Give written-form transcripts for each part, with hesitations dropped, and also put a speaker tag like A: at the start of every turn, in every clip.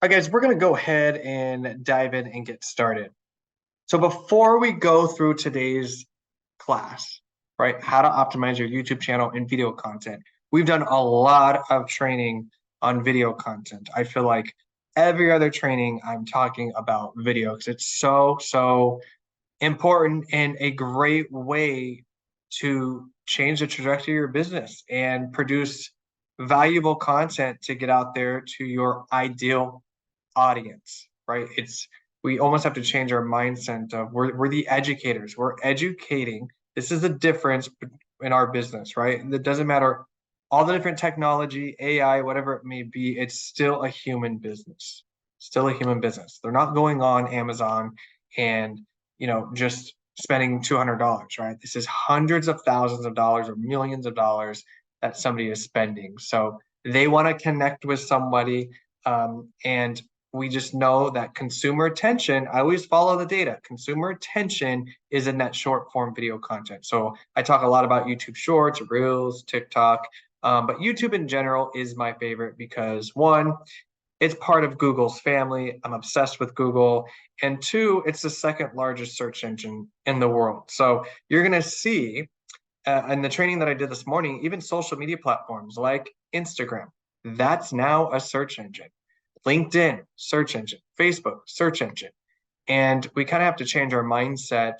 A: All right, guys, we're going to go ahead and dive in and get started. So before we go through today's class, right, how to optimize your YouTube channel and video content, we've done a lot of training on video content. I feel like every other training I'm talking about video because it's so important and a great way to change the trajectory of your business and produce valuable content to get out there to your ideal audience, right? We almost have to change our mindset of we're the educators. We're educating. This is the difference in our business, right? And it doesn't matter all the different technology, AI, whatever it may be, it's still a human business. Still a human business. They're not going on Amazon and just spending $200, right? This is hundreds of thousands of dollars or millions of dollars that somebody is spending. So they want to connect with somebody, and we just know that consumer attention, I always follow the data. Consumer attention is in that short form video content. So I talk a lot about YouTube Shorts, Reels, TikTok, but YouTube in general is my favorite because one, it's part of Google's family. I'm obsessed with Google. And two, it's the second largest search engine in the world. So you're going to see in the training that I did this morning, even social media platforms like Instagram, that's now a search engine. LinkedIn, search engine, Facebook, search engine. And we kind of have to change our mindset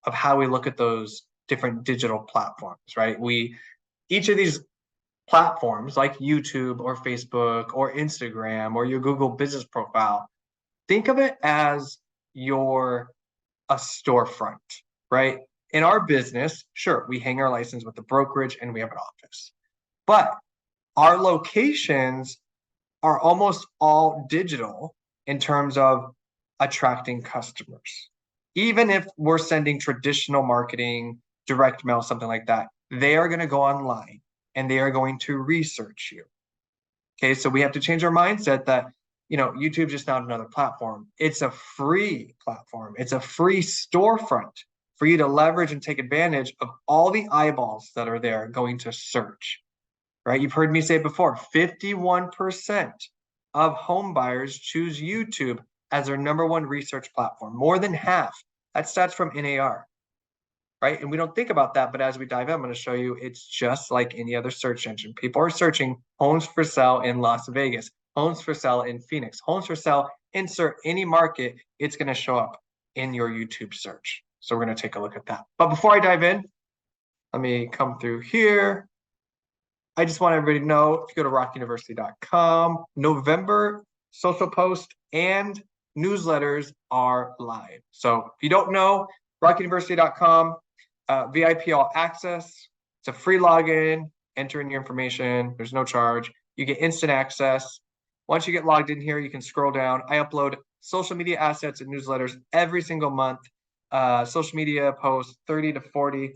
A: of how we look at those different digital platforms, right? Each of these platforms like YouTube or Facebook or Instagram or your Google business profile, think of it as a storefront, right? In our business, sure, we hang our license with the brokerage and we have an office, but our locations are almost all digital in terms of attracting customers. Even if we're sending traditional marketing, direct mail, something like that, they are going to go online and they are going to research you. Okay, so we have to change our mindset that YouTube's just not another platform. It's a free platform. It's a free storefront for you to leverage and take advantage of all the eyeballs that are there going to search. Right? You've heard me say before, 51% of home buyers choose YouTube as their number one research platform, more than half. That stats from NAR, right? And we don't think about that, but as we dive in, I'm going to show you it's just like any other search engine. People are searching homes for sale in Las Vegas, homes for sale in Phoenix, homes for sale, insert any market, it's going to show up in your YouTube search. So we're going to take a look at that. But before I dive in, let me come through here. I just want everybody to know, if you go to rockuniversity.com, November social post and newsletters are live. So if you don't know, rockuniversity.com, VIP all access. It's a free login. Enter in your information. There's no charge. You get instant access. Once you get logged in here, you can scroll down. I upload social media assets and newsletters every single month. Social media posts 30 to 40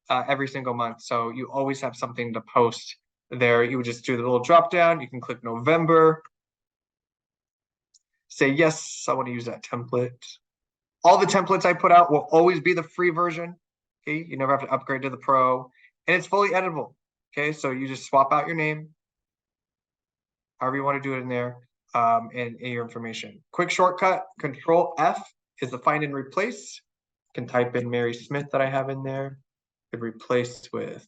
A: every single month. So you always have something to post there. You would just do the little drop down. You can click November. Say, yes, I want to use that template. All the templates I put out will always be the free version. Okay, you never have to upgrade to the pro. And it's fully editable. Okay, so you just swap out your name, however you want to do it in there, and your information. Quick shortcut, Control F is the find and replace. You can type in Mary Smith that I have in there. Could replace with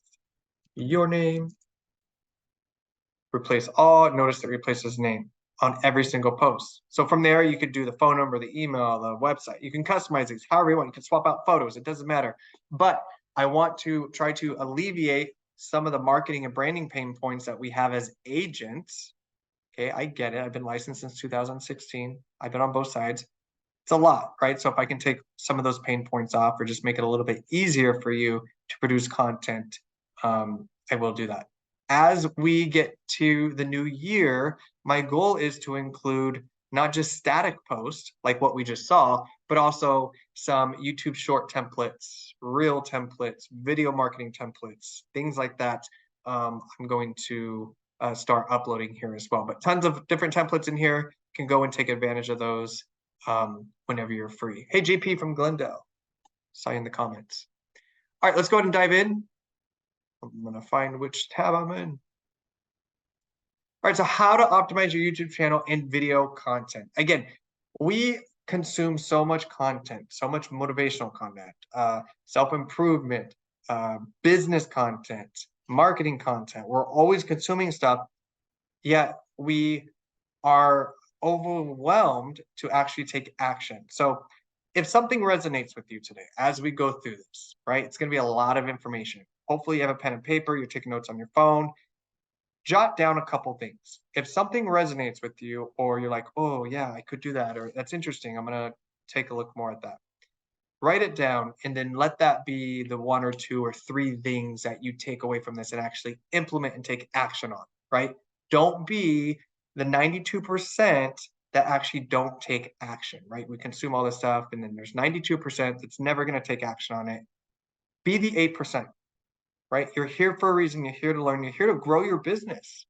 A: your name. Replace all. Notice it replaces name on every single post. So from there, you could do the phone number, the email, the website. You can customize these however you want. You can swap out photos. It doesn't matter. But I want to try to alleviate some of the marketing and branding pain points that we have as agents. Okay, I get it. I've been licensed since 2016. I've been on both sides. It's a lot, right? So if I can take some of those pain points off or just make it a little bit easier for you to produce content, I will do that. As we get to the new year, my goal is to include not just static posts like what we just saw, but also some YouTube short templates, reel templates, video marketing templates, things like that. I'm going to start uploading here as well. But tons of different templates in here. You can go and take advantage of those whenever you're free. Hey, JP from Glendale, saw you in the comments. All right, let's go ahead and dive in. I'm going to find which tab I'm in. All right, so how to optimize your YouTube channel and video content. Again, we consume so much content, so much motivational content, self-improvement, business content, marketing content. We're always consuming stuff, yet we are overwhelmed to actually take action. So if something resonates with you today as we go through this, right, it's going to be a lot of information. Hopefully you have a pen and paper, you're taking notes on your phone. Jot down a couple things. If something resonates with you, or you're like, oh yeah, I could do that, or that's interesting, I'm going to take a look more at that. Write it down and then let that be the one or two or three things that you take away from this and actually implement and take action on, right? Don't be the 92% that actually don't take action, right? We consume all this stuff and then there's 92% that's never going to take action on it. Be the 8%, right? You're here for a reason. You're here to learn. You're here to grow your business,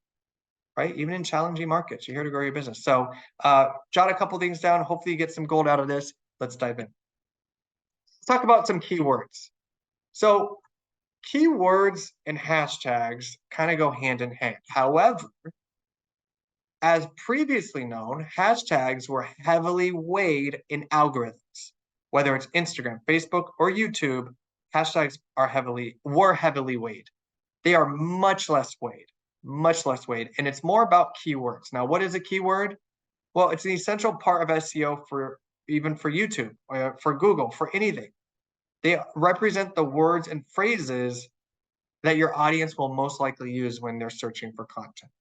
A: right? Even in challenging markets, you're here to grow your business. So jot a couple things down. Hopefully you get some gold out of this. Let's dive in. Let's talk about some keywords. So keywords and hashtags kind of go hand in hand. However, as previously known, hashtags were heavily weighed in algorithms. Whether it's Instagram, Facebook, or YouTube, hashtags were heavily weighed. They are much less weighed, and it's more about keywords. Now, what is a keyword? Well, it's an essential part of SEO for even for YouTube, or for Google, for anything. They represent the words and phrases that your audience will most likely use when they're searching for content.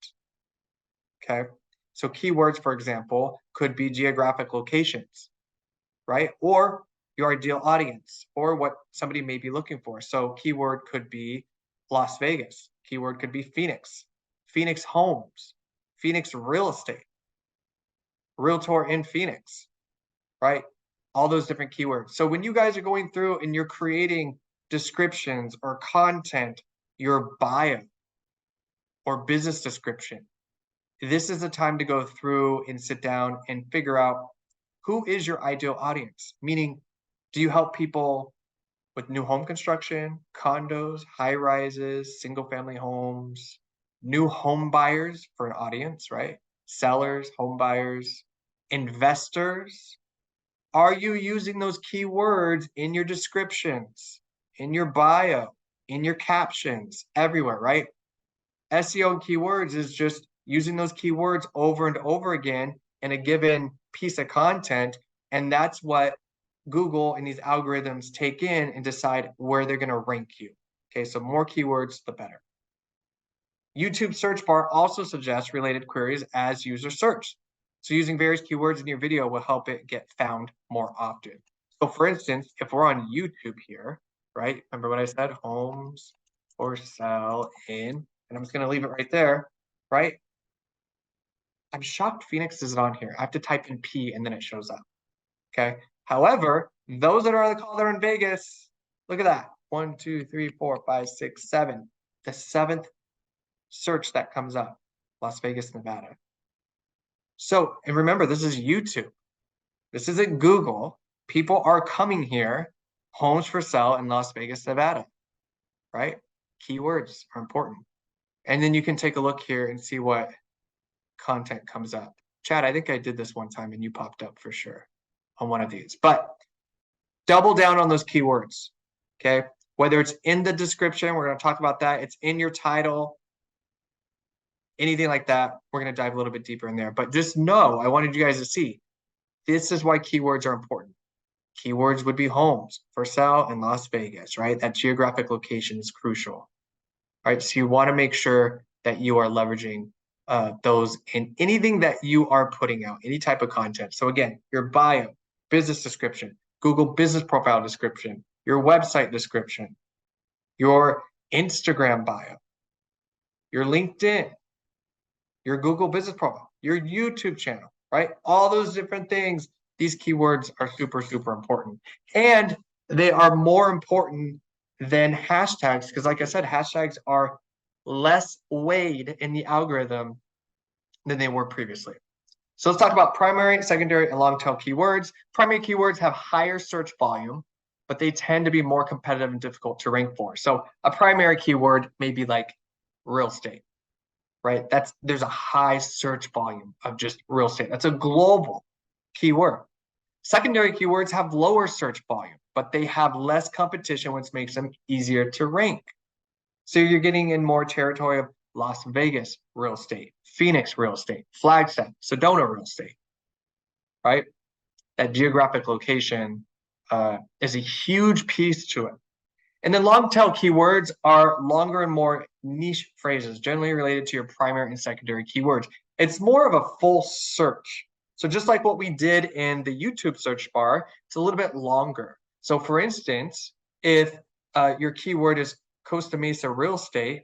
A: Okay. So keywords, for example, could be geographic locations, right? Or your ideal audience, or what somebody may be looking for. So keyword could be Las Vegas. Keyword could be Phoenix, Phoenix homes, Phoenix real estate, realtor in Phoenix, right? All those different keywords. So when you guys are going through and you're creating descriptions or content, your bio or business description, this is the time to go through and sit down and figure out who is your ideal audience. Meaning, do you help people with new home construction, condos, high rises, single family homes, new home buyers for an audience, right? Sellers, home buyers, investors. Are you using those keywords in your descriptions, in your bio, in your captions, everywhere, right? SEO and keywords is just using those keywords over and over again in a given piece of content. And that's what Google and these algorithms take in and decide where they're going to rank you. Okay, so more keywords, the better. YouTube search bar also suggests related queries as user search. So using various keywords in your video will help it get found more often. So for instance, if we're on YouTube here, right? Remember what I said? Homes for sale in, and I'm just going to leave it right there, right? I'm shocked Phoenix isn't on here. I have to type in P and then it shows up. Okay. However, those that are on the call that are in Vegas, look at that. 1, 2, 3, 4, 5, 6, 7. The 7th search that comes up, Las Vegas, Nevada. So, and remember, this is YouTube. This isn't Google. People are coming here, homes for sale in Las Vegas, Nevada, right? Keywords are important. And then you can take a look here and see what content comes up. Chad, I think I did this one time and you popped up for sure on one of these, but double down on those keywords, okay? Whether it's in the description, we're going to talk about that. It's in your title, anything like that. We're going to dive a little bit deeper in there, but just know, I wanted you guys to see, this is why keywords are important. Keywords would be homes for sale in Las Vegas, right? That geographic location is crucial, right? So you want to make sure that you are leveraging those in anything that you are putting out, any type of content. So again, your bio, business description, Google business profile description, your website description, your Instagram bio, your LinkedIn, your Google business profile, your YouTube channel, right? All those different things, these keywords are super, super important. And they are more important than hashtags because like I said, hashtags are less weighed in the algorithm than they were previously. So let's talk about primary, secondary, and long tail keywords. Primary keywords have higher search volume, but they tend to be more competitive and difficult to rank for. So a primary keyword may be like real estate, right? There's a high search volume of just real estate. That's a global keyword. Secondary keywords have lower search volume, but they have less competition, which makes them easier to rank. So you're getting in more territory of Las Vegas real estate, Phoenix real estate, Flagstaff, Sedona real estate, right? That geographic location is a huge piece to it. And then long tail keywords are longer and more niche phrases, generally related to your primary and secondary keywords. It's more of a full search. So just like what we did in the YouTube search bar, it's a little bit longer. So for instance, if your keyword is Costa Mesa real estate,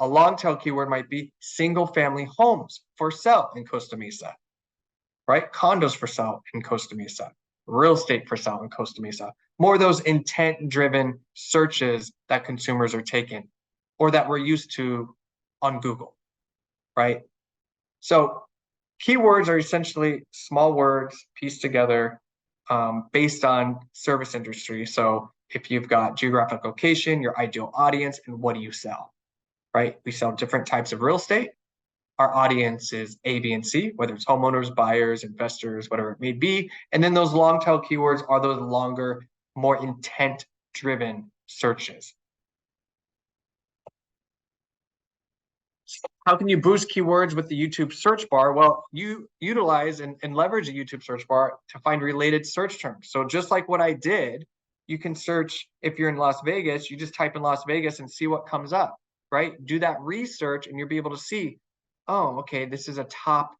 A: a long tail keyword might be single family homes for sale in Costa Mesa, right? Condos for sale in Costa Mesa, real estate for sale in Costa Mesa. More of those intent-driven searches that consumers are taking or that we're used to on Google, right? So keywords are essentially small words pieced together based on service industry. So if you've got geographic location, your ideal audience, and what do you sell, right? We sell different types of real estate. Our audience is A, B, and C, whether it's homeowners, buyers, investors, whatever it may be. And then those long tail keywords are those longer, more intent-driven searches. So how can you boost keywords with the YouTube search bar? Well, you utilize and leverage the YouTube search bar to find related search terms. So just like what I did, you can search, if you're in Las Vegas, you just type in Las Vegas and see what comes up, right? Do that research and you'll be able to see, oh, okay, this is a top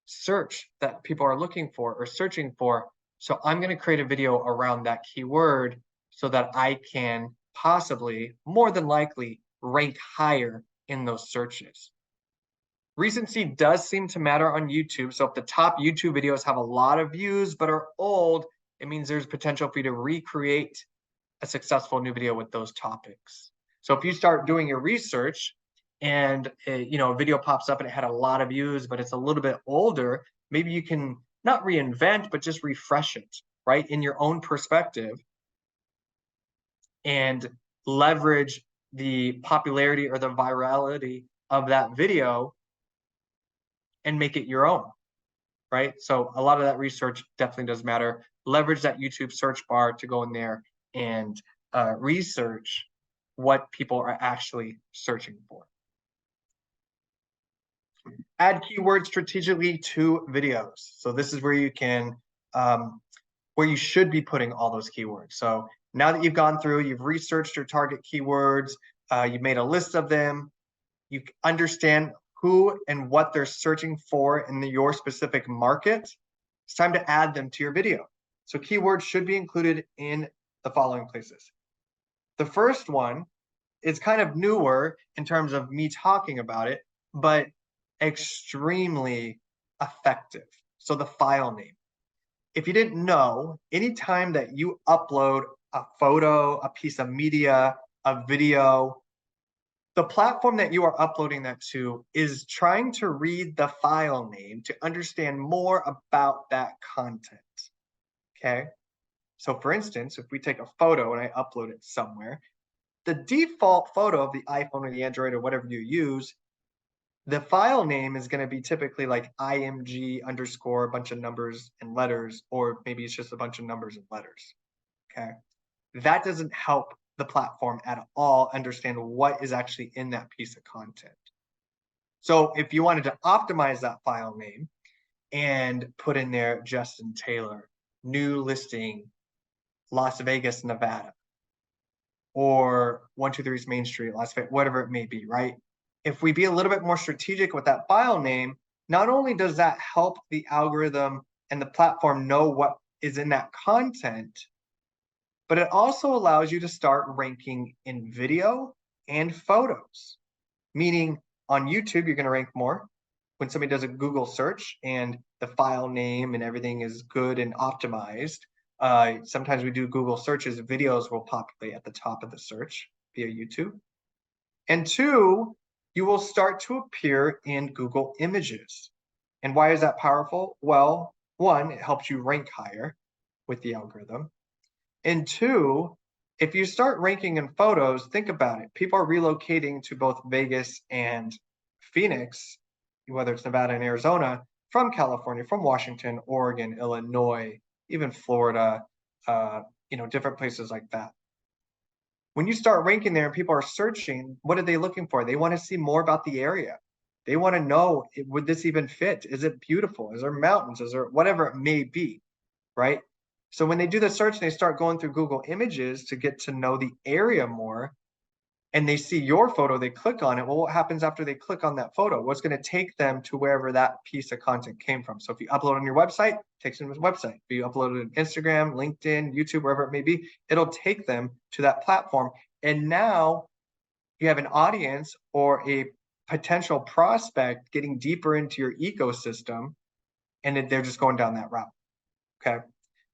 A: search that people are looking for or searching for. So I'm going to create a video around that keyword so that I can possibly, more than likely, rank higher in those searches. Recency does seem to matter on YouTube. So if the top YouTube videos have a lot of views but are old, it means there's potential for you to recreate a successful new video with those topics. So if you start doing your research and a video pops up and it had a lot of views, but it's a little bit older, maybe you can not reinvent, but just refresh it, right, in your own perspective and leverage the popularity or the virality of that video and make it your own, right? So a lot of that research definitely does matter. Leverage that YouTube search bar to go in there and research what people are actually searching for. Add keywords strategically to videos. So this is where you can, where you should be putting all those keywords. So now that you've gone through, you've researched your target keywords, you've made a list of them, you understand who and what they're searching for in your specific market, it's time to add them to your video. So keywords should be included in the following places. The first one is kind of newer in terms of me talking about it, but extremely effective. So the file name. If you didn't know, anytime that you upload a photo, a piece of media, a video, the platform that you are uploading that to is trying to read the file name to understand more about that content, okay? So for instance, if we take a photo and I upload it somewhere, the default photo of the iPhone or the Android or whatever you use, the file name is going to be typically like IMG underscore a bunch of numbers and letters, or maybe it's just a bunch of numbers and letters, okay? That doesn't help the platform at all understand what is actually in that piece of content. So if you wanted to optimize that file name and put in there Justin Taylor, new listing, Las Vegas, Nevada, or 123's Main Street, Las Vegas, whatever it may be, right? If we be a little bit more strategic with that file name, not only does that help the algorithm and the platform know what is in that content, but it also allows you to start ranking in video and photos. Meaning on YouTube, you're going to rank more. When somebody does a Google search and the file name and everything is good and optimized, sometimes we do Google searches, videos will populate at the top of the search via YouTube. And two, you will start to appear in Google Images. And why is that powerful? Well, one, it helps you rank higher with the algorithm. And two, if you start ranking in photos, think about it. People are relocating to both Vegas and Phoenix, whether it's Nevada and Arizona, from California, from Washington, Oregon, Illinois, even Florida, different places like that. When you start ranking there and people are searching, what are they looking for? They want to see more about the area. They want to know, would this even fit? Is it beautiful? Is there mountains? Is there whatever it may be, right? So when they do the search and they start going through Google Images to get to know the area more, and they see your photo, they click on it. Well, what happens after they click on that photo? What's going to take them to wherever that piece of content came from? So if you upload on your website, it takes them to the website. If you upload it on Instagram, LinkedIn, YouTube, wherever it may be, it'll take them to that platform. And now you have an audience or a potential prospect getting deeper into your ecosystem, and they're just going down that route. Okay.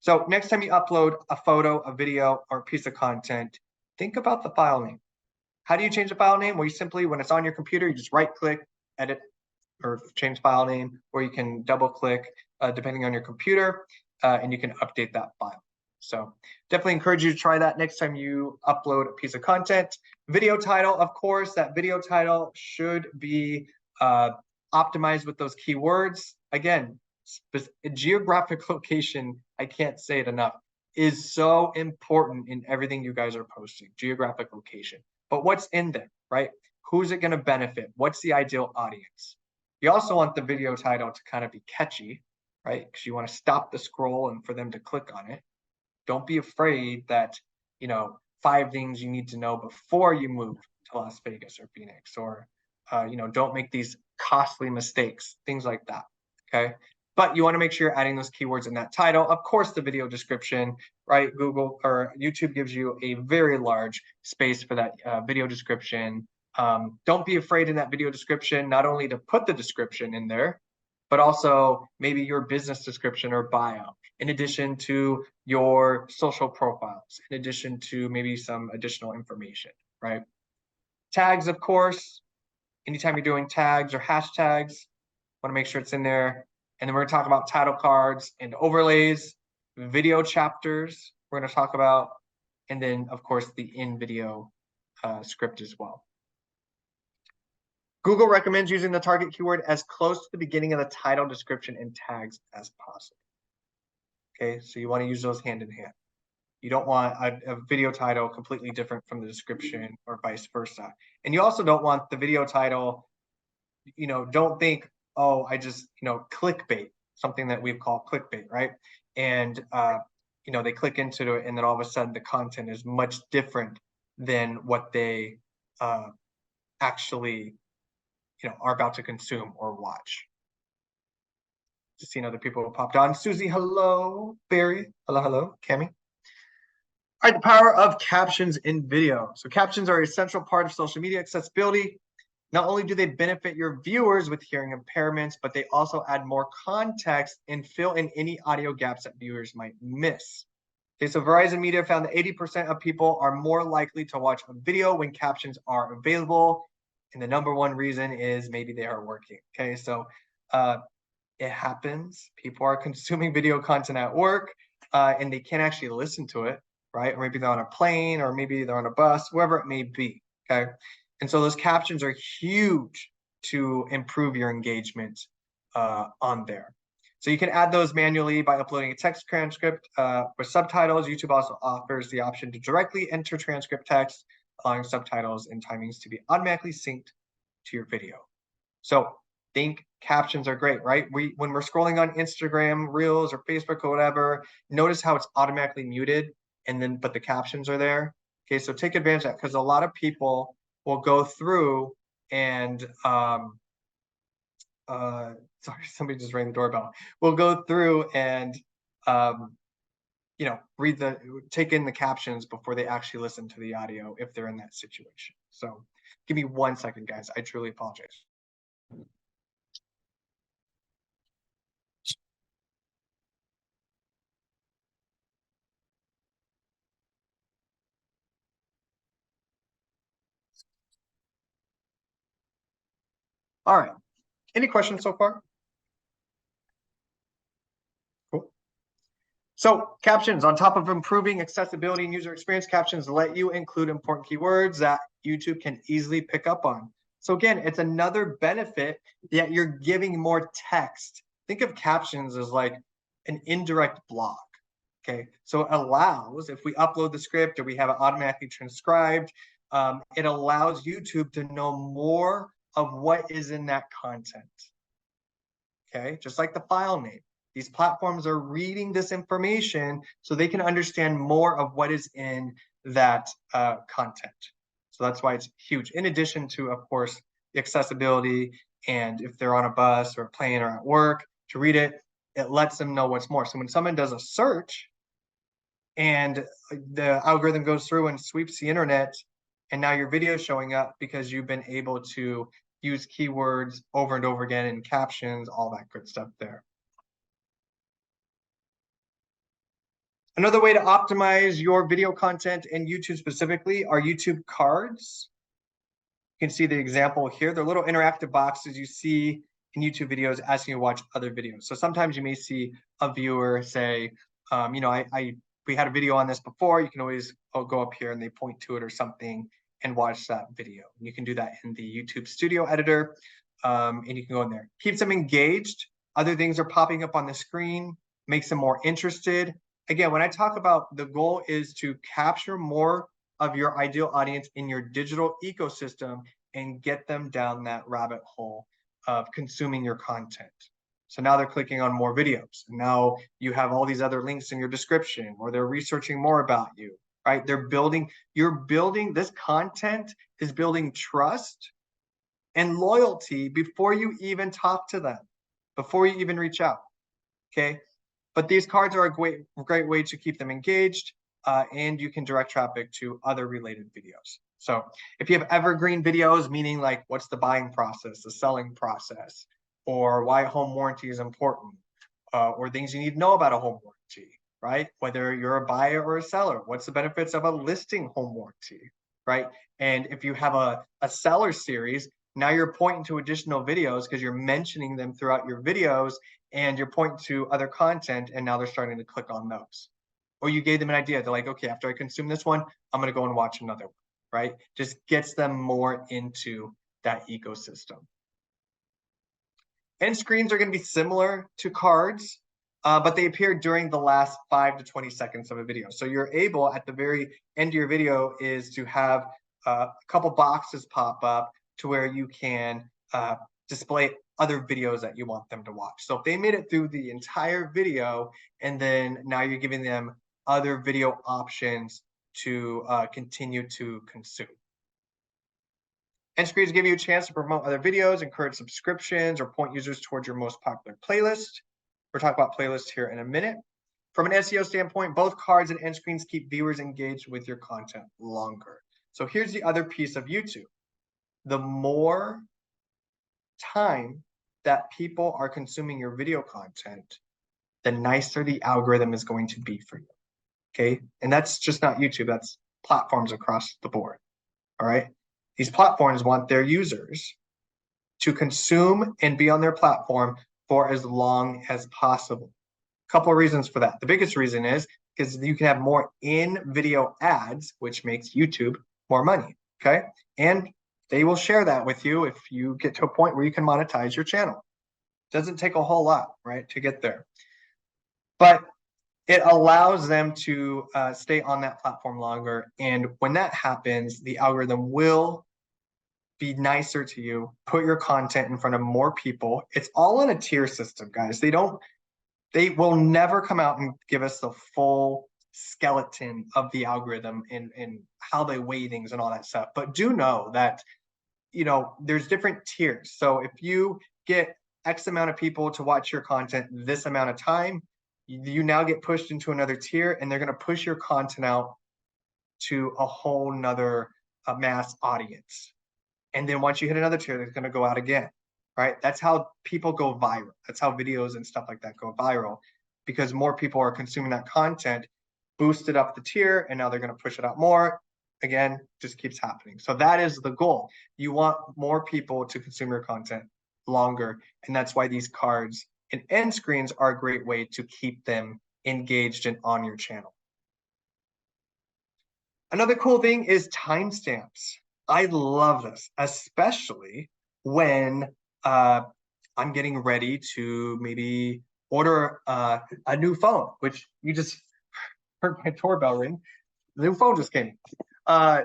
A: So next time you upload a photo, a video, or a piece of content, think about the file name. How do you change the file name? Well, you simply, when it's on your computer, you just right click, edit, or change file name, or you can double click depending on your computer, and you can update that file. So definitely encourage you to try that next time you upload a piece of content. Video title, of course, that video title should be optimized with those keywords. Again, geographic location, I can't say it enough, is so important in everything you guys are posting, geographic location. But what's in there, right? Who's it going to benefit? What's the ideal audience? You also want the video title to kind of be catchy, right? Because you want to stop the scroll and for them to click on it. Don't be afraid that, 5 things you need to know before you move to Las Vegas or Phoenix, or, don't make these costly mistakes, things like that, okay? But you want to make sure you're adding those keywords in that title. Of course, the video description, right? Google or YouTube gives you a very large space for that video description. Don't be afraid in that video description, not only to put the description in there, but also maybe your business description or bio, in addition to your social profiles, in addition to maybe some additional information, right? Tags, of course, anytime you're doing tags or hashtags, want to make sure it's in there. And then we're going to talk about title cards and overlays, video chapters we're going to talk about, and then, of course, the in-video script as well. Google recommends using the target keyword as close to the beginning of the title, description, and tags as possible. Okay, so you want to use those hand in hand. You don't want a video title completely different from the description or vice versa. And you also don't want the video title, don't think, oh, I just, clickbait, something that we've called clickbait, right? And, they click into it and then all of a sudden the content is much different than what they actually, are about to consume or watch. Just seeing other people who popped on. Susie, hello. Barry, hello. Cami. All right, the power of captions in video. So captions are an essential part of social media accessibility. Not only do they benefit your viewers with hearing impairments, but they also add more context and fill in any audio gaps that viewers might miss. Okay, so Verizon Media found that 80% of people are more likely to watch a video when captions are available. And the number one reason is maybe they are working. Okay, so it happens. People are consuming video content at work and they can't actually listen to it, right? Or maybe they're on a plane or maybe they're on a bus, wherever it may be, okay? And so those captions are huge to improve your engagement on there. So you can add those manually by uploading a text transcript with subtitles. YouTube also offers the option to directly enter transcript text, allowing subtitles and timings to be automatically synced to your video. So think captions are great, right? When we're scrolling on Instagram Reels or Facebook or whatever, notice how it's automatically muted but the captions are there. Okay, so take advantage of that because a lot of people will go through and sorry, somebody just rang the doorbell. We'll go through and take in the captions before they actually listen to the audio if they're in that situation. So give me 1 second, guys. I truly apologize. All right. Any questions so far? Cool. So captions, on top of improving accessibility and user experience, captions let you include important keywords that YouTube can easily pick up on. So again, it's another benefit that you're giving more text. Think of captions as like an indirect block. Okay, so it allows, if we upload the script or we have it automatically transcribed, it allows YouTube to know more of what is in that content. Okay, just like the file name. These platforms are reading this information so they can understand more of what is in that content. So that's why it's huge. In addition to, of course, the accessibility, and if they're on a bus or a plane or at work to read it, it lets them know what's more. So when someone does a search and the algorithm goes through and sweeps the internet, and now your video is showing up because you've been able to use keywords over and over again in captions, all that good stuff there. Another way to optimize your video content in YouTube specifically are YouTube cards. You can see the example here. They're little interactive boxes you see in YouTube videos asking you to watch other videos. So sometimes you may see a viewer say, you know, we had a video on this before. You can always go up here and they point to it or something and watch that video. You can do that in the YouTube Studio editor, and you can go in there. Keeps them engaged. Other things are popping up on the screen, makes them more interested. Again, when I talk about the goal is to capture more of your ideal audience in your digital ecosystem and get them down that rabbit hole of consuming your content. So now they're clicking on more videos. Now you have all these other links in your description, or they're researching more about you, right? You're building, this content is building trust and loyalty before you even talk to them, before you even reach out, okay? But these cards are a great way to keep them engaged, and you can direct traffic to other related videos. So if you have evergreen videos, meaning like what's the buying process, the selling process, or why home warranty is important, or things you need to know about a home warranty, right? Whether you're a buyer or a seller, what's the benefits of a listing home warranty, right? And if you have a seller series, now you're pointing to additional videos because you're mentioning them throughout your videos, and you're pointing to other content, and now they're starting to click on those. Or you gave them an idea. They're like, okay, after I consume this one, I'm going to go and watch another one, right? Just gets them more into that ecosystem. End screens are going to be similar to cards, but they appear during the last 5 to 20 seconds of a video. So you're able, at the very end of your video, is to have a couple boxes pop up to where you can display other videos that you want them to watch. So if they made it through the entire video, and then now you're giving them other video options to continue to consume. End screens give you a chance to promote other videos, encourage subscriptions, or point users towards your most popular playlist. We'll talk about playlists here in a minute. From an SEO standpoint, both cards and end screens keep viewers engaged with your content longer. So here's the other piece of YouTube. The more time that people are consuming your video content, the nicer the algorithm is going to be for you, okay? And that's just not YouTube, that's platforms across the board, all right? These platforms want their users to consume and be on their platform for as long as possible. A couple of reasons for that. The biggest reason is because you can have more in-video ads, which makes YouTube more money, okay? And they will share that with you if you get to a point where you can monetize your channel. It doesn't take a whole lot, right, to get there. But it allows them to stay on that platform longer. And when that happens, the algorithm will be nicer to you, put your content in front of more people. It's all in a tier system, guys. They will never come out and give us the full skeleton of the algorithm and how they weigh things and all that stuff. But do know that, you know, there's different tiers. So if you get X amount of people to watch your content this amount of time, you now get pushed into another tier, and they're going to push your content out to a whole nother mass audience. And then once you hit another tier, it's going to go out again, right? That's how people go viral. That's how videos and stuff like that go viral, because more people are consuming that content, boosted up the tier, and now they're going to push it out more. Again, just keeps happening. So that is the goal. You want more people to consume your content longer, and that's why these cards and end screens are a great way to keep them engaged and on your channel. Another cool thing is timestamps. I love this, especially when I'm getting ready to maybe order a new phone, which you just heard my doorbell ring. The new phone just came. Uh,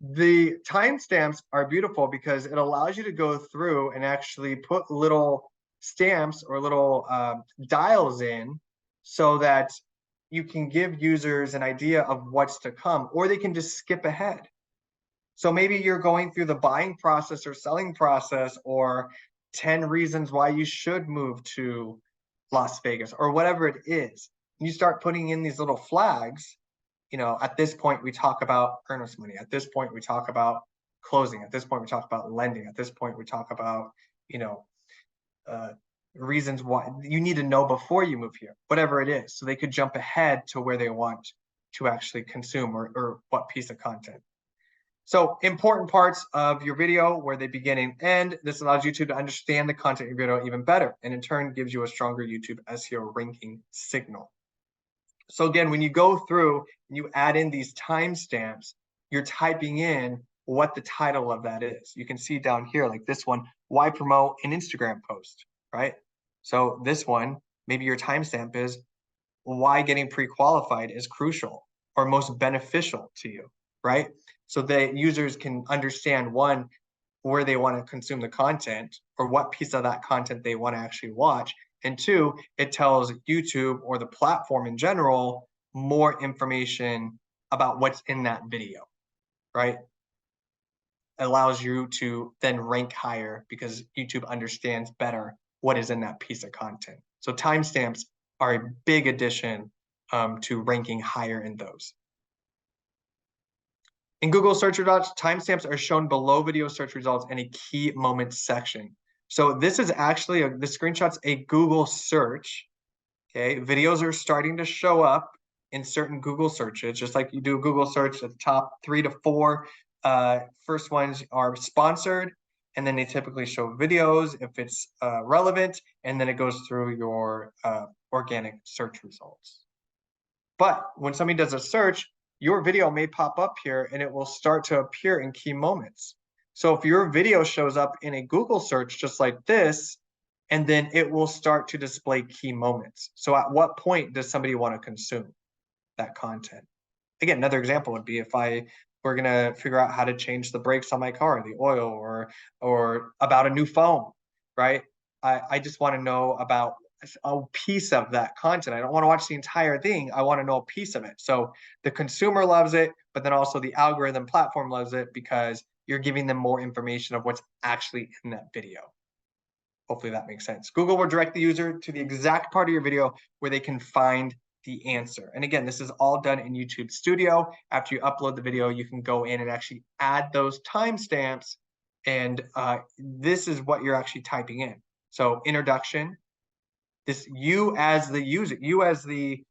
A: the timestamps are beautiful because it allows you to go through and actually put little stamps or little dials in so that you can give users an idea of what's to come, or they can just skip ahead. So maybe you're going through the buying process or selling process, or 10 reasons why you should move to Las Vegas, or whatever it is. You start putting in these little flags. At this point, we talk about earnest money. At this point, we talk about closing. At this point, we talk about lending. At this point, we talk about, you know, uh, reasons why you need to know before you move here, whatever it is. So they could jump ahead to where they want to actually consume, or what piece of content. So important parts of your video, where they begin and end. This allows YouTube to understand the content of your video even better, and in turn gives you a stronger YouTube SEO ranking signal. So again, when you go through and you add in these timestamps, you're typing in what the title of that is. You can see down here, like this one, why promote an Instagram post, right? So this one, maybe your timestamp is why getting pre-qualified is crucial or most beneficial to you, right? So that users can understand, one, where they want to consume the content, or what piece of that content they want to actually watch. And two, it tells YouTube or the platform in general more information about what's in that video, right? It allows you to then rank higher because YouTube understands better what is in that piece of content. So timestamps are a big addition to ranking higher in those. In Google search results, timestamps are shown below video search results in a key moments section. So this is actually, the screenshot's a Google search, okay? Videos are starting to show up in certain Google searches, just like you do a Google search, the top 3 to 4 first ones are sponsored, and then they typically show videos if it's relevant, and then it goes through your organic search results. But when somebody does a search, your video may pop up here and it will start to appear in key moments. So if your video shows up in a Google search just like this, and then it will start to display key moments. So at what point does somebody want to consume that content? Again, another example would be if we're gonna figure out how to change the brakes on my car, the oil, or about a new phone, right? I just want to know about a piece of that content. I don't want to watch the entire thing. I want to know a piece of it. So the consumer loves it, but then also the algorithm platform loves it because you're giving them more information of what's actually in that video. Hopefully that makes sense. Google will direct the user to the exact part of your video where they can find the answer. And again, this is all done in YouTube Studio. After you upload the video, you can go in and actually add those timestamps. And this is what you're actually typing in. So introduction, this you as the user, you as the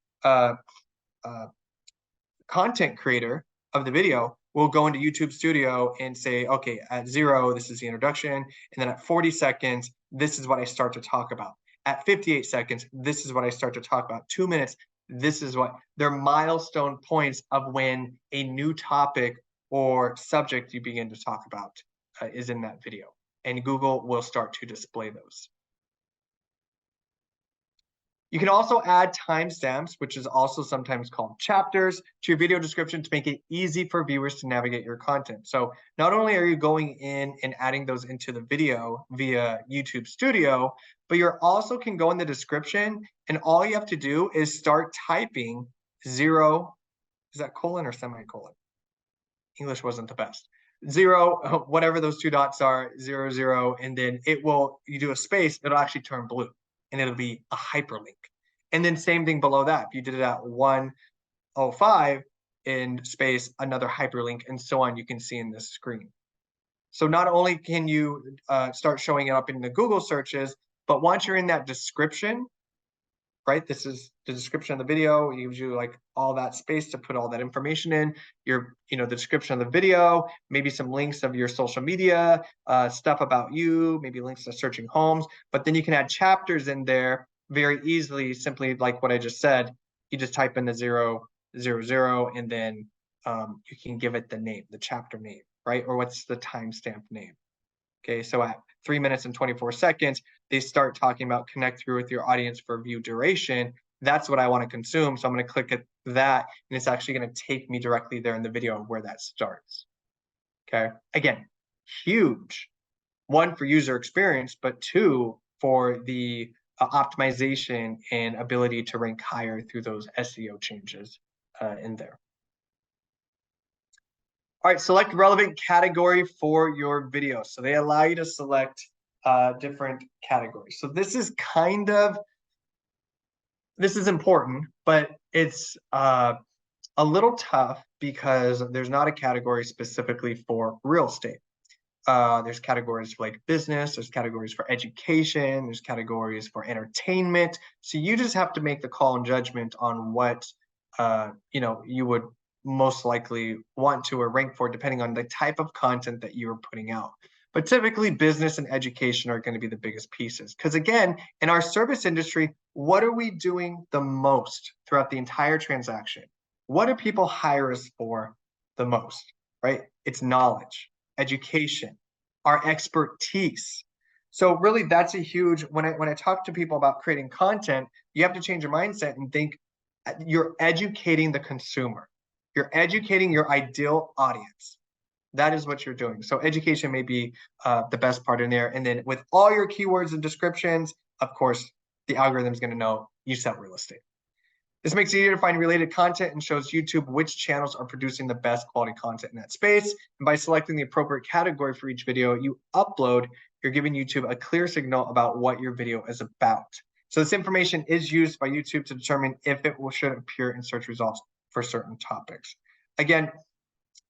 A: content creator of the video will go into YouTube Studio and say, okay, at 0, this is the introduction. And then at 40 seconds, this is what I start to talk about. At 58 seconds, this is what I start to talk about. 2 minutes, this is what they're milestone points of when a new topic or subject you begin to talk about is in that video. And Google will start to display those. You can also add timestamps, which is also sometimes called chapters, to your video description to make it easy for viewers to navigate your content. So not only are you going in and adding those into the video via YouTube Studio, but you also can go in the description, and all you have to do is start typing 0, is that colon or semicolon? English wasn't the best. 0, whatever those 2 dots are, 0, 0, and then you do a space, it'll actually turn blue, and it'll be a hyperlink. And then same thing below that. If you did it at 1:05 in space, another hyperlink, and so on, you can see in this screen. So not only can you start showing it up in the Google searches, but once you're in that description, right? This is the description of the video. It gives you like all that space to put all that information in. The description of the video, maybe some links of your social media, stuff about you, maybe links to searching homes. But then you can add chapters in there very easily, simply like what I just said. You just type in the 0, 0, 0, and then you can give it the name, the chapter name, right? Or what's the timestamp name? Okay, so at 3 minutes and 24 seconds, they start talking about connect through with your audience for view duration. That's what I want to consume. So I'm going to click at that, and it's actually going to take me directly there in the video where that starts. Okay, again, huge. One, for user experience, but two, for the optimization and ability to rank higher through those SEO changes in there. All right, select relevant category for your video. So they allow you to select different categories. So this is important, but it's a little tough because there's not a category specifically for real estate. There's categories for like business, there's categories for education, there's categories for entertainment. So you just have to make the call and judgment on what you would most likely want to or rank for depending on the type of content that you're putting out. But typically business and education are going to be the biggest pieces. Because again, in our service industry, what are we doing the most throughout the entire transaction? What do people hire us for the most, right? It's knowledge, education, our expertise. So really that's a huge, when I talk to people about creating content, you have to change your mindset and think you're educating the consumer. You're educating your ideal audience. That is what you're doing. So education may be the best part in there. And then with all your keywords and descriptions, of course, the algorithm is going to know you sell real estate. This makes it easier to find related content and shows YouTube which channels are producing the best quality content in that space. And by selecting the appropriate category for each video you upload, you're giving YouTube a clear signal about what your video is about. So this information is used by YouTube to determine if it should appear in search results for certain topics. Again,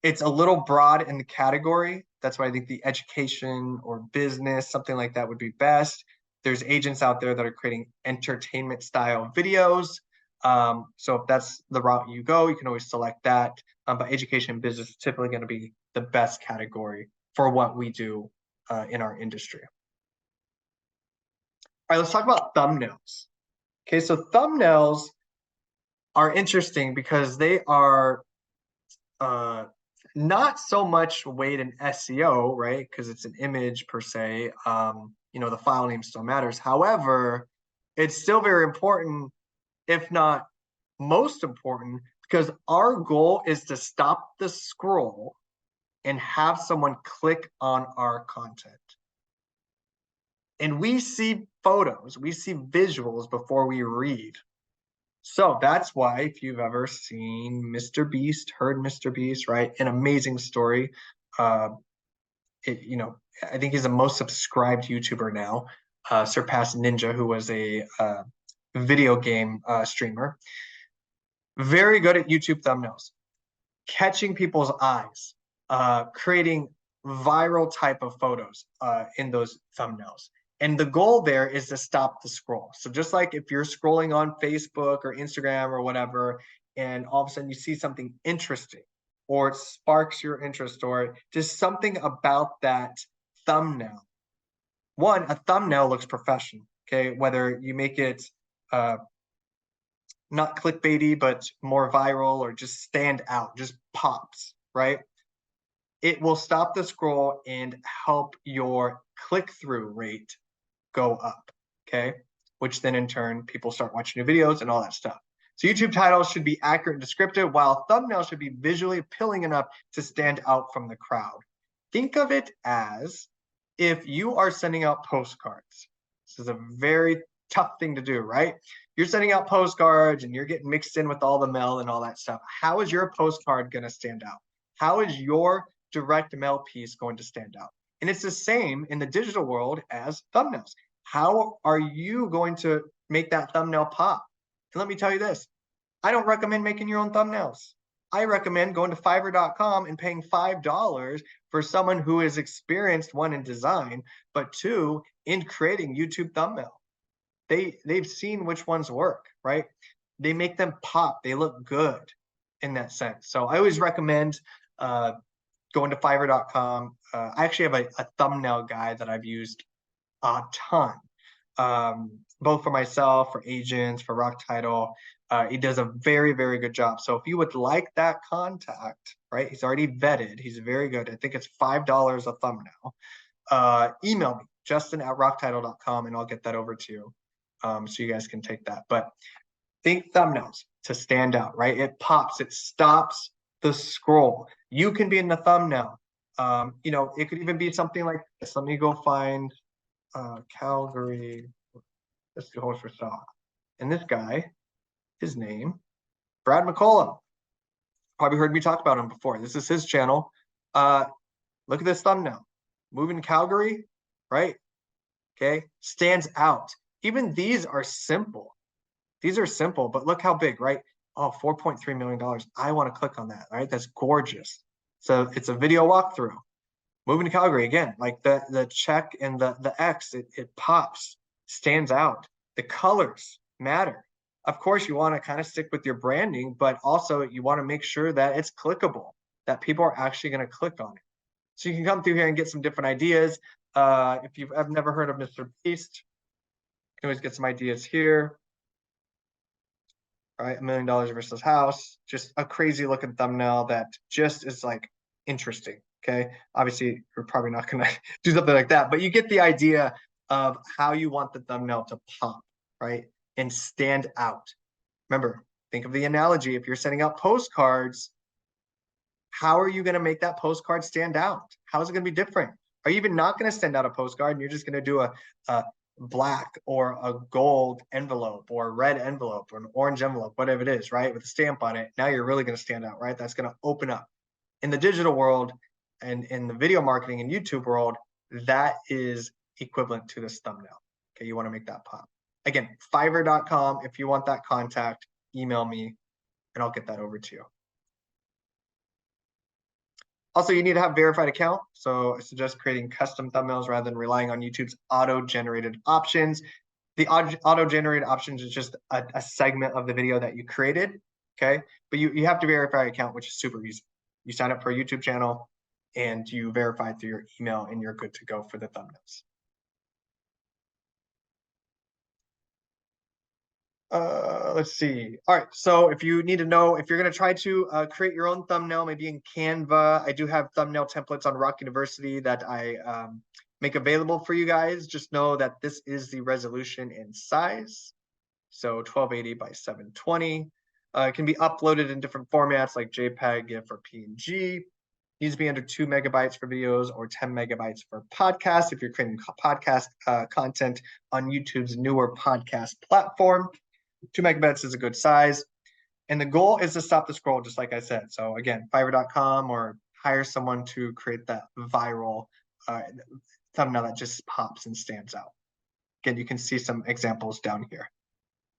A: it's a little broad in the category. That's why I think the education or business, something like that would be best. There's agents out there that are creating entertainment style videos. So if that's the route you go, you can always select that. But education and business is typically going to be the best category for what we do in our industry. All right, let's talk about thumbnails. Okay, so thumbnails are interesting because they are not so much weight in SEO, right? Because it's an image per se. The file name still matters. However, it's still very important, if not most important, because our goal is to stop the scroll and have someone click on our content. And we see photos, we see visuals before we read. So that's why if you've ever seen Mr. Beast, heard Mr. Beast, right? An amazing story. I think he's the most subscribed YouTuber now, surpassed Ninja, who was a video game streamer. Very good at YouTube thumbnails, catching people's eyes, creating viral type of photos in those thumbnails. And the goal there is to stop the scroll. So just like if you're scrolling on Facebook or Instagram or whatever, and all of a sudden you see something interesting or it sparks your interest or just something about that thumbnail. One, a thumbnail looks professional, okay? Whether you make it not clickbaity, but more viral or just stand out, just pops, right? It will stop the scroll and help your click-through rate go up, okay? Which then in turn, people start watching your videos and all that stuff. So YouTube titles should be accurate and descriptive, while thumbnails should be visually appealing enough to stand out from the crowd. Think of it as if you are sending out postcards. This is a very tough thing to do, right? You're sending out postcards and you're getting mixed in with all the mail and all that stuff. How is your postcard going to stand out? How is your direct mail piece going to stand out? And it's the same in the digital world as thumbnails. How are you going to make that thumbnail pop? And let me tell you this, I don't recommend making your own thumbnails. I recommend going to Fiverr.com and paying $5 for someone who is experienced, one, in design, but two, in creating YouTube thumbnail. They've seen which ones work, right? They make them pop. They look good in that sense. So I always recommend going to both for myself, for agents, for Rock Title. He does a very, very good job. So if you would like that contact, right? He's already vetted. He's very good. I think it's $5 a thumbnail. Email me, justin@rocktitle.com, and I'll get that over to you. So you guys can take that. But think thumbnails to stand out, right? It pops, it stops the scroll. You can be in the thumbnail. It could even be something like this. Let me go find Calgary. Let's go for saw. And this guy, his name, Brad McCollum. Probably heard me talk about him before. This is his channel. Look at this thumbnail. Moving to Calgary, right? Okay, stands out. Even these are simple. These are simple, but look how big, right? Oh, $4.3 million. I want to click on that, right? That's gorgeous. So it's a video walkthrough. Moving to Calgary, again, like the check and the X, it pops, stands out. The colors matter. Of course, you want to kind of stick with your branding, but also you want to make sure that it's clickable, that people are actually going to click on it. So you can come through here and get some different ideas. If you've never heard of Mr. Beast, you can always get some ideas here. All right, $1 million versus house, just a crazy looking thumbnail that just is like interesting. Okay, obviously you're probably not gonna do something like that, but you get the idea of how you want the thumbnail to pop, right, and stand out. Remember, think of the analogy. If you're sending out postcards, how are you going to make that postcard stand out? How is it going to be different? Are you even not going to send out a postcard and you're just going to do a black or a gold envelope or a red envelope or an orange envelope, whatever it is, right? With a stamp on it. Now you're really going to stand out, right? That's going to open up. In the digital world and in the video marketing and YouTube world, that is equivalent to this thumbnail. Okay, you want to make that pop. Again, Fiverr.com. If you want that contact, email me and I'll get that over to you. Also, you need to have a verified account. So I suggest creating custom thumbnails rather than relying on YouTube's auto-generated options. The auto-generated options is just a segment of the video that you created, okay? But you have to verify an account, which is super easy. You sign up for a YouTube channel and you verify through your email and you're good to go for the thumbnails. Let's see. All right, so if you need to know if you're going to try to create your own thumbnail, maybe in Canva, I do have thumbnail templates on Rock University that I make available for you guys. Just know that this is the resolution and size. So 1280 by 720. It can be uploaded in different formats like JPEG, GIF, or PNG. Needs to be under 2 megabytes for videos or 10 megabytes for podcasts if you're creating podcast content on YouTube's newer podcast platform. 2 megabytes is a good size. And the goal is to stop the scroll, just like I said. So again, Fiverr.com or hire someone to create that viral thumbnail that just pops and stands out. Again, you can see some examples down here.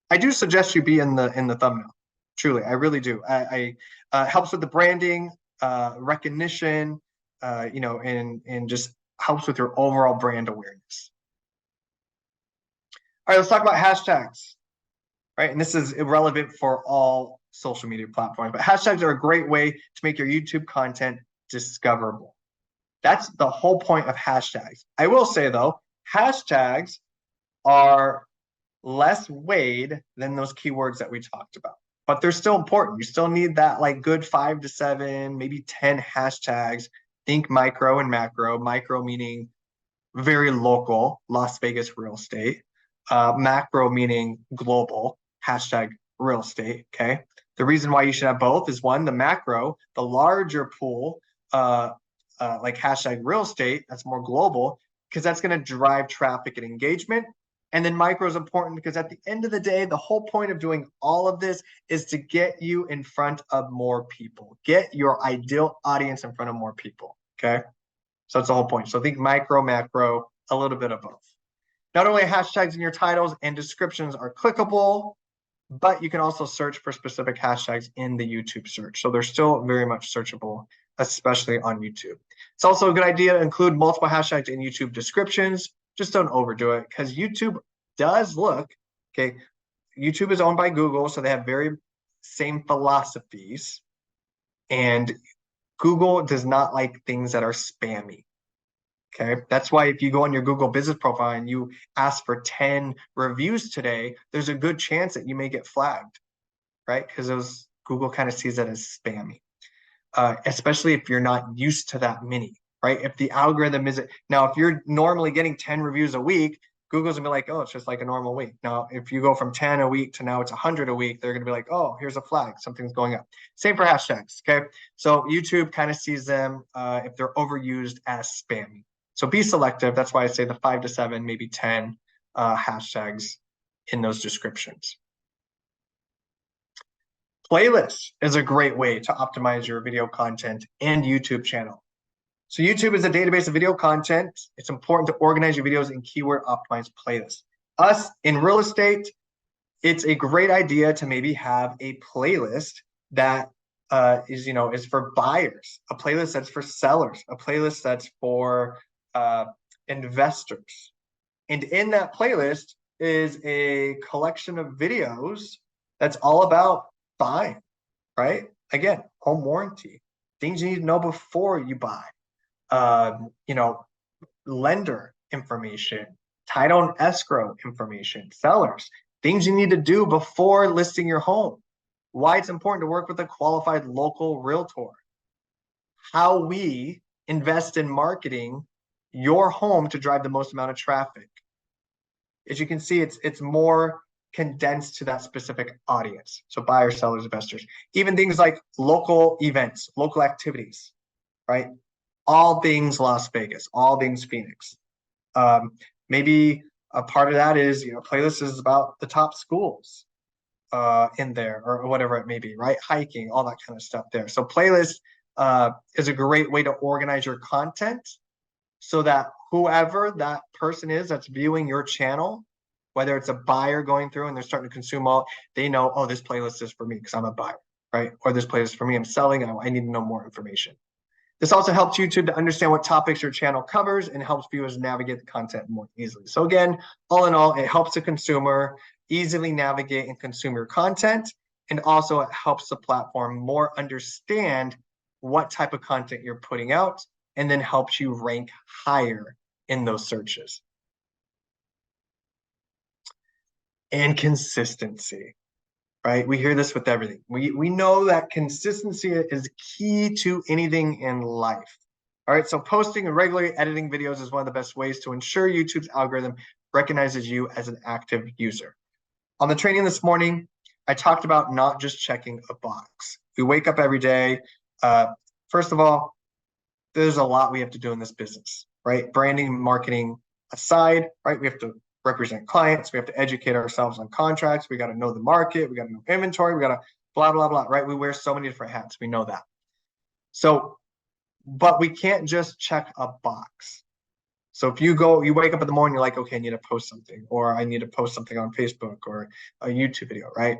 A: I do suggest you be in the thumbnail. Truly, I really do. I helps with the branding, recognition, and just helps with your overall brand awareness. All right, let's talk about hashtags. Right, and this is irrelevant for all social media platforms, but hashtags are a great way to make your YouTube content discoverable. That's the whole point of hashtags. I will say though, hashtags are less weighed than those keywords that we talked about, but they're still important. You still need that like good 5 to 7, maybe 10 hashtags. Think micro and macro. Micro meaning very local, Las Vegas real estate. Macro meaning global, hashtag real estate. Okay. The reason why you should have both is one, the macro, the larger pool, like hashtag real estate, that's more global because that's going to drive traffic and engagement. And then micro is important because at the end of the day, the whole point of doing all of this is to get you in front of more people, get your ideal audience in front of more people. Okay. So that's the whole point. So think micro, macro, a little bit of both. Not only hashtags in your titles and descriptions are clickable, but you can also search for specific hashtags in the YouTube search. So they're still very much searchable, especially on YouTube. It's also a good idea to include multiple hashtags in YouTube descriptions. Just don't overdo it because YouTube does look, okay, YouTube is owned by Google, so they have very same philosophies. And Google does not like things that are spammy. Okay. That's why if you go on your Google business profile and you ask for 10 reviews today, there's a good chance that you may get flagged, right? Because those Google kind of sees that as spammy, especially if you're not used to that many, right? If the algorithm isn't now, if you're normally getting 10 reviews a week, Google's gonna be like, oh, it's just like a normal week. Now, if you go from 10 a week to now it's 100 a week, they're gonna be like, oh, here's a flag, something's going up. Same for hashtags. Okay, so YouTube kind of sees them if they're overused as spammy. So be selective. That's why I say the 5 to 7, maybe 10 hashtags in those descriptions. Playlists is a great way to optimize your video content and YouTube channel. So YouTube is a database of video content. It's important to organize your videos in keyword optimized playlists. Us in real estate, it's a great idea to maybe have a playlist that is for buyers, a playlist that's for sellers, a playlist that's for investors. And in that playlist is a collection of videos that's all about buying, right? Again, home warranty, things you need to know before you buy. Lender information, title and escrow information, sellers, things you need to do before listing your home, why it's important to work with a qualified local realtor, how we invest in marketing your home to drive the most amount of traffic. As you can see, it's more condensed to that specific audience. So buyers, sellers, investors, even things like local events, local activities, right? All things Las Vegas, all things Phoenix. Maybe a part of that is, playlist is about the top schools in there or whatever it may be, right? Hiking, all that kind of stuff there. So playlist is a great way to organize your content so that whoever that person is that's viewing your channel, whether it's a buyer going through and they're starting to consume all, they know, oh, this playlist is for me because I'm a buyer, right? Or this playlist is for me, I'm selling, and I need to know more information. This also helps YouTube to understand what topics your channel covers and helps viewers navigate the content more easily. So again, all in all, it helps the consumer easily navigate and consume your content. And also it helps the platform more understand what type of content you're putting out and then helps you rank higher in those searches. And consistency. Right? We hear this with everything. We know that consistency is key to anything in life. All right, so posting and regularly editing videos is one of the best ways to ensure YouTube's algorithm recognizes you as an active user. On the training this morning, I talked about not just checking a box. We wake up every day. First of all, there's a lot we have to do in this business, right? Branding, marketing aside, right? We have to represent clients. We have to educate ourselves on contracts. We got to know the market. We got to know inventory. We got to blah, blah, blah, right? We wear so many different hats. We know that. So, but we can't just check a box. So if you wake up in the morning, you're like, okay, I need to post something, or I need to post something on Facebook or a YouTube video, right?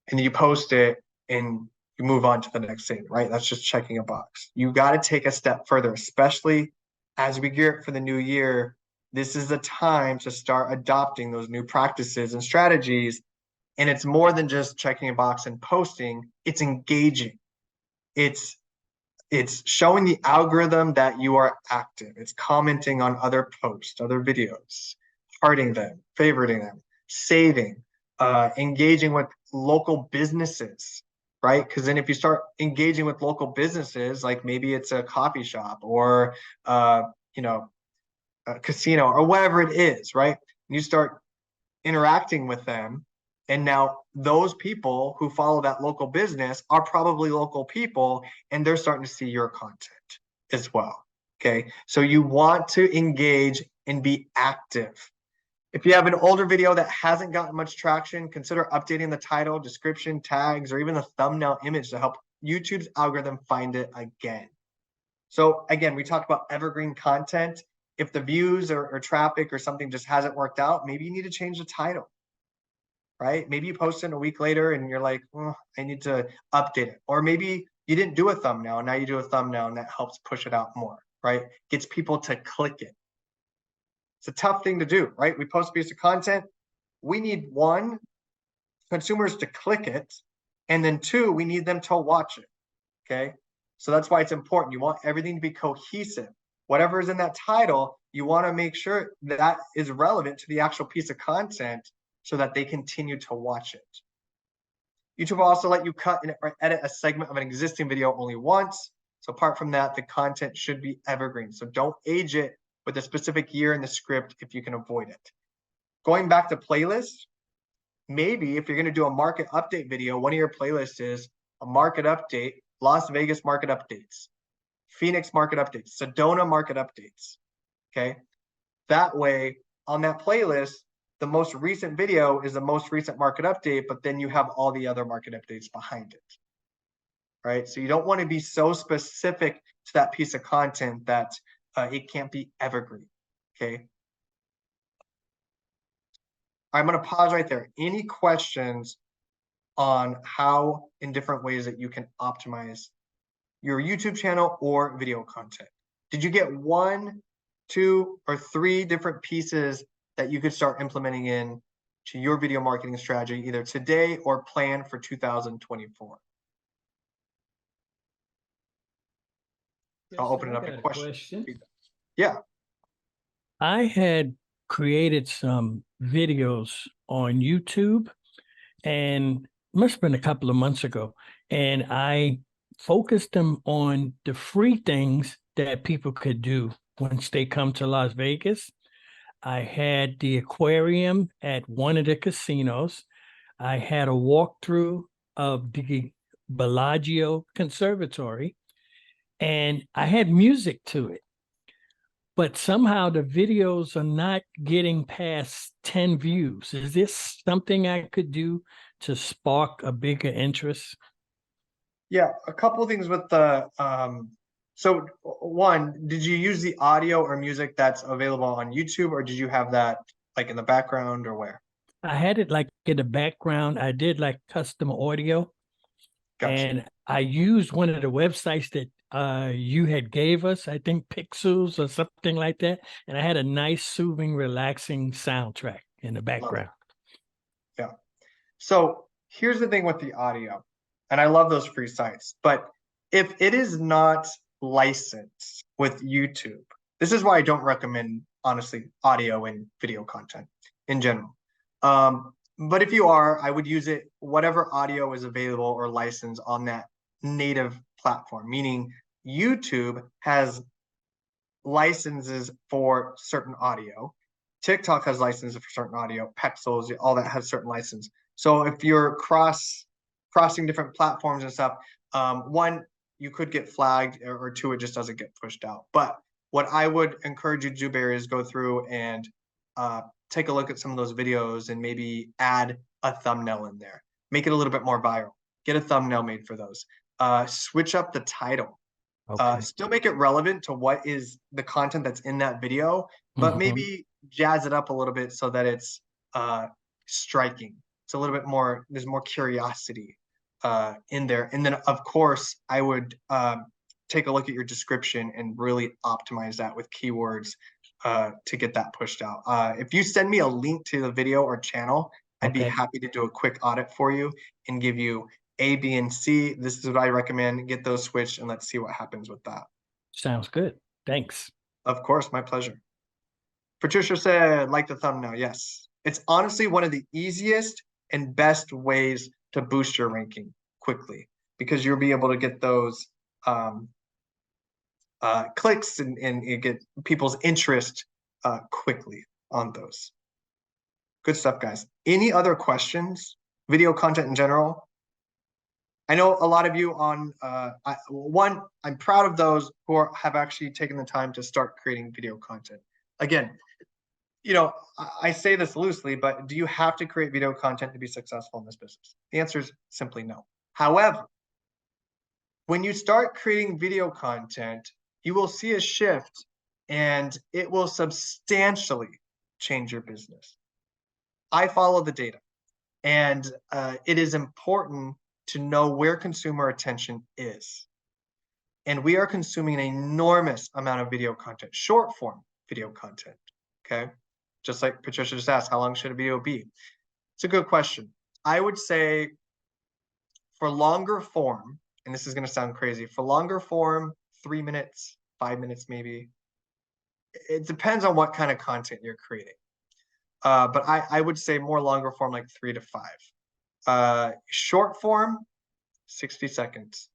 A: And then you post it and you move on to the next thing, right? That's just checking a box. You got to take a step further, especially as we gear up for the new year. This is the time to start adopting those new practices and strategies. And it's more than just checking a box and posting. It's engaging. It's showing the algorithm that you are active. It's commenting on other posts, other videos, hearting them, favoriting them, saving, engaging with local businesses, right? Because then if you start engaging with local businesses, like maybe it's a coffee shop or a casino or whatever it is, right? And you start interacting with them, and now those people who follow that local business are probably local people, and they're starting to see your content as well. Okay, so you want to engage and be active. If you have an older video that hasn't gotten much traction, consider updating the title, description, tags, or even the thumbnail image to help YouTube's algorithm find it again. So again, we talked about evergreen content. If the views or traffic or something just hasn't worked out, maybe you need to change the title, right? Maybe you post it a week later and you're like, oh, I need to update it. Or maybe you didn't do a thumbnail, and now you do a thumbnail and that helps push it out more, right? Gets people to click it. It's a tough thing to do, right? We post a piece of content. We need one, consumers to click it. And then two, we need them to watch it, okay? So that's why it's important. You want everything to be cohesive. whatever is in that title, you want to make sure that is relevant to the actual piece of content so that they continue to watch it. YouTube will also let you cut and edit a segment of an existing video only once. So apart from that, the content should be evergreen. So don't age it with a specific year in the script if you can avoid it. Going back to playlists, maybe if you're going to do a market update video, one of your playlists is a market update, Las Vegas market updates, Phoenix market updates, Sedona market updates. Okay. That way on that playlist, the most recent video is the most recent market update, but then you have all the other market updates behind it. Right. So you don't want to be so specific to that piece of content that it can't be evergreen. Okay. I'm going to pause right there. Any questions on how in different ways that you can optimize your YouTube channel or video content? Did you get 1, 2, or 3 different pieces that you could start implementing in to your video marketing strategy either today or plan for 2024?
B: Yes,
A: I'll open
B: sir,
A: it up
B: I
A: to
B: got a
A: questions.
B: question.
A: Yeah.
B: I had created some videos on YouTube, and must have been a couple of months ago, and I focused them on the free things that people could do once they come to Las Vegas. I had the aquarium at one of the casinos. I had a walkthrough of the Bellagio Conservatory, and I had music to it. But somehow the videos are not getting past 10 views. Is this something I could do to spark a bigger interest?
A: Yeah, a couple of things with the so one, did you use the audio or music that's available on YouTube, or did you have that like in the background or where?
B: I had it like in the background. I did like custom audio,
A: Gotcha.
B: and I used one of the websites that you had gave us, I think Pixels or something like that. And I had a nice, soothing, relaxing soundtrack in the
A: Love it.
B: background.
A: Yeah. So here's the thing with the audio, and I love those free sites, but if it is not licensed with YouTube, this is why I don't recommend, honestly, audio and video content in general. But if you are, I would use it, whatever audio is available or licensed on that native platform, meaning YouTube has licenses for certain audio. TikTok has licenses for certain audio, Pexels, all that has certain license. So if you're crossing different platforms and stuff, one, you could get flagged, or two, it just doesn't get pushed out. But what I would encourage you to do, Barry, is go through and take a look at some of those videos and maybe add a thumbnail in there. Make it a little bit more viral. Get a thumbnail made for those. Switch up the title.
B: Okay.
A: Still make it relevant to what is the content that's in that video, but
B: Mhm.
A: maybe jazz it up a little bit so that it's striking. It's a little bit more, there's more curiosity in there. And then, of course, I would take a look at your description and really optimize that with keywords to get that pushed out. If you send me a link to the video or channel, I'd be
B: Okay.
A: happy to do a quick audit for you and give you A, B, and C. This is what I recommend. Get those switched and let's see what happens with that.
B: Sounds good. Thanks.
A: Of course, my pleasure. Patricia said, like the thumbnail. Yes. It's honestly one of the easiest and best ways to boost your ranking quickly because you'll be able to get those clicks and you get people's interest quickly on those. Good stuff, guys. Any other questions? Video content in general? I know a lot of you on one, I'm proud of those who have actually taken the time to start creating video content. Again, you know, I say this loosely, but do you have to create video content to be successful in this business? The answer is simply no. However, when you start creating video content, you will see a shift and it will substantially change your business. I follow the data, and it is important to know where consumer attention is. And we are consuming an enormous amount of video content, short form video content. Okay. Just like Patricia just asked, how long should a video be? It's a good question. I would say for longer form, and this is going to sound crazy, for longer form, 3 minutes, 5 minutes maybe. it depends on what kind of content you're creating. But I would say more longer form, like 3 to 5. Short form, 60 seconds.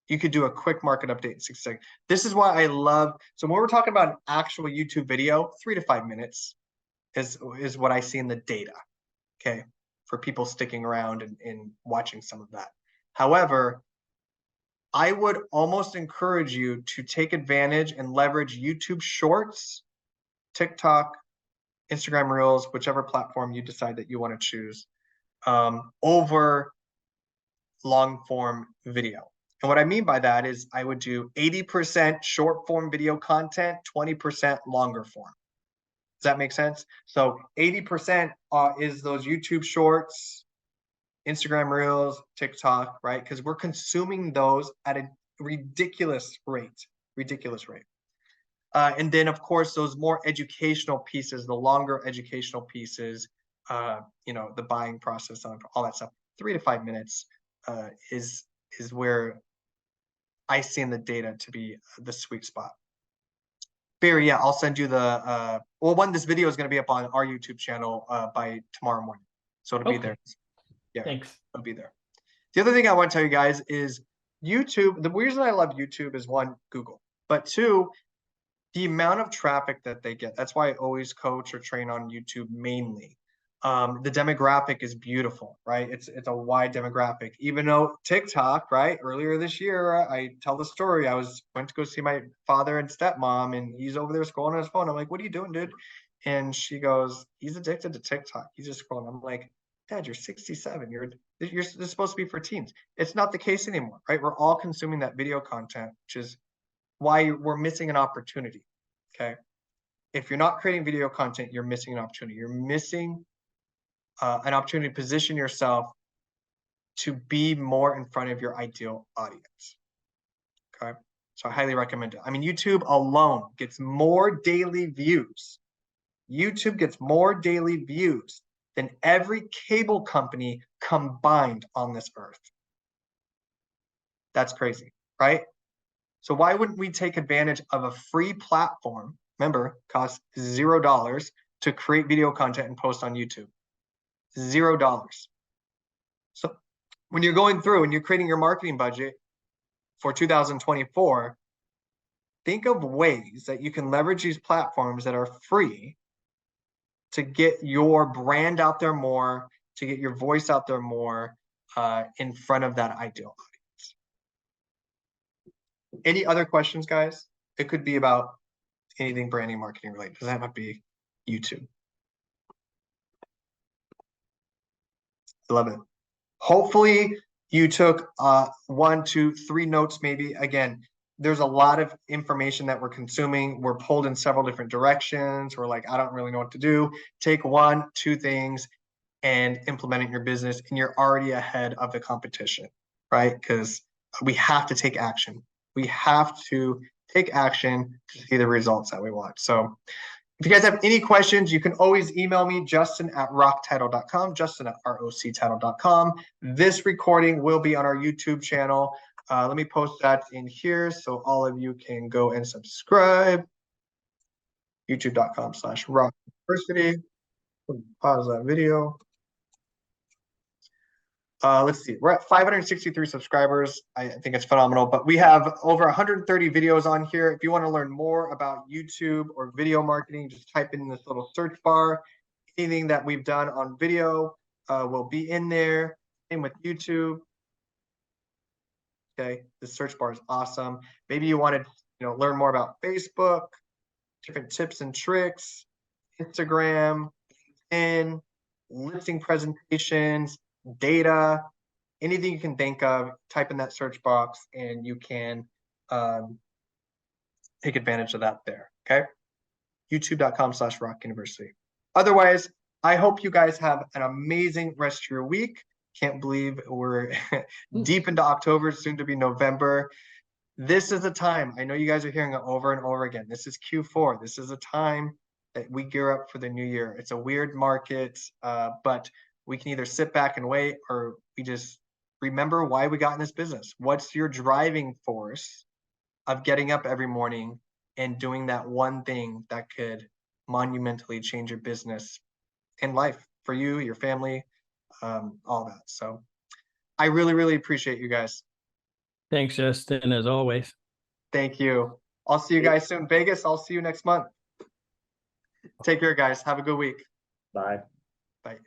A: You could do a quick market update in 60 seconds. This is why I love, so when we're talking about an actual YouTube video, 3 to 5 minutes is what I see in the data, okay, for people sticking around and watching some of that. However, I would almost encourage you to take advantage and leverage YouTube Shorts, TikTok, Instagram Reels, whichever platform you decide that you want to choose, over long form video. And what I mean by that is I would do 80% short form video content, 20% longer form. Does that make sense? So 80% is those YouTube Shorts, Instagram Reels, TikTok, right? Because we're consuming those at a ridiculous rate. And then, of course, those more educational pieces, the longer educational pieces, the buying process, all that stuff. 3 to 5 minutes is where I see in the data to be the sweet spot. Barry, yeah, I'll send you the this video is going to be up on our YouTube channel by tomorrow morning, so it'll be there. Yeah,
B: thanks.
A: It'll be there. The other thing I want to tell you guys is YouTube. The reason I love YouTube is, one, Google, but two, the amount of traffic that they get. That's why I always coach or train on YouTube mainly. The demographic is beautiful, right? It's a wide demographic. Even though TikTok, right? Earlier this year, I tell the story. I went to go see my father and stepmom, and he's over there scrolling on his phone. I'm like, "What are you doing, dude?" And she goes, "He's addicted to TikTok. He's just scrolling." I'm like, "Dad, you're 67. You're supposed to be for teens." It's not the case anymore, right? We're all consuming that video content, which is why we're missing an opportunity. Okay. If you're not creating video content, you're missing an opportunity. You're missing an opportunity to position yourself to be more in front of your ideal audience. Okay. So I highly recommend it. I mean, YouTube alone gets more daily views. YouTube gets more daily views than every cable company combined on this earth. That's crazy, right? So why wouldn't we take advantage of a free platform? Remember, costs $0 to create video content and post on YouTube. $0. So when you're going through and you're creating your marketing budget for 2024, think of ways that you can leverage these platforms that are free to get your brand out there more, to get your voice out there more, in front of that ideal audience. Any other questions, guys? It could be about anything branding, marketing related. Does that have to be YouTube? I love it. Hopefully you took 1, 2, 3 notes maybe. Again, there's a lot of information that we're consuming. We're pulled in several different directions. We're like, I don't really know what to do. Take 1, 2 things and implement it in your business, and you're already ahead of the competition, right? Because we have to take action. We have to take action to see the results that we want. So if you guys have any questions, you can always email me, justin@rocktitle.com, justin@roctitle.com. This recording will be on our YouTube channel. Let me post that in here so all of you can go and subscribe. youtube.com/rockuniversity. Pause that video. Let's see, we're at 563 subscribers. I think it's phenomenal, but we have over 130 videos on here. If you want to learn more about YouTube or video marketing, just type in this little search bar. Anything that we've done on video will be in there. Same with YouTube. Okay, the search bar is awesome. Maybe you wanted, learn more about Facebook, different tips and tricks, Instagram, LinkedIn, listing presentations, data, anything you can think of, type in that search box and you can take advantage of that there. Okay. youtube.com/rockuniversity. Otherwise, I hope you guys have an amazing rest of your week. Can't believe we're deep into October, soon to be November. This is the time. I know you guys are hearing it over and over again. This is Q4. This is a time that we gear up for the new year. It's a weird market, but we can either sit back and wait, or we just remember why we got in this business. What's your driving force of getting up every morning and doing that one thing that could monumentally change your business and life for you, your family, all that. So I really, really appreciate you guys.
B: Thanks, Justin, as always.
A: Thank you. I'll see you guys soon. Vegas, I'll see you next month. Take care, guys. Have a good week.
C: Bye.
A: Bye.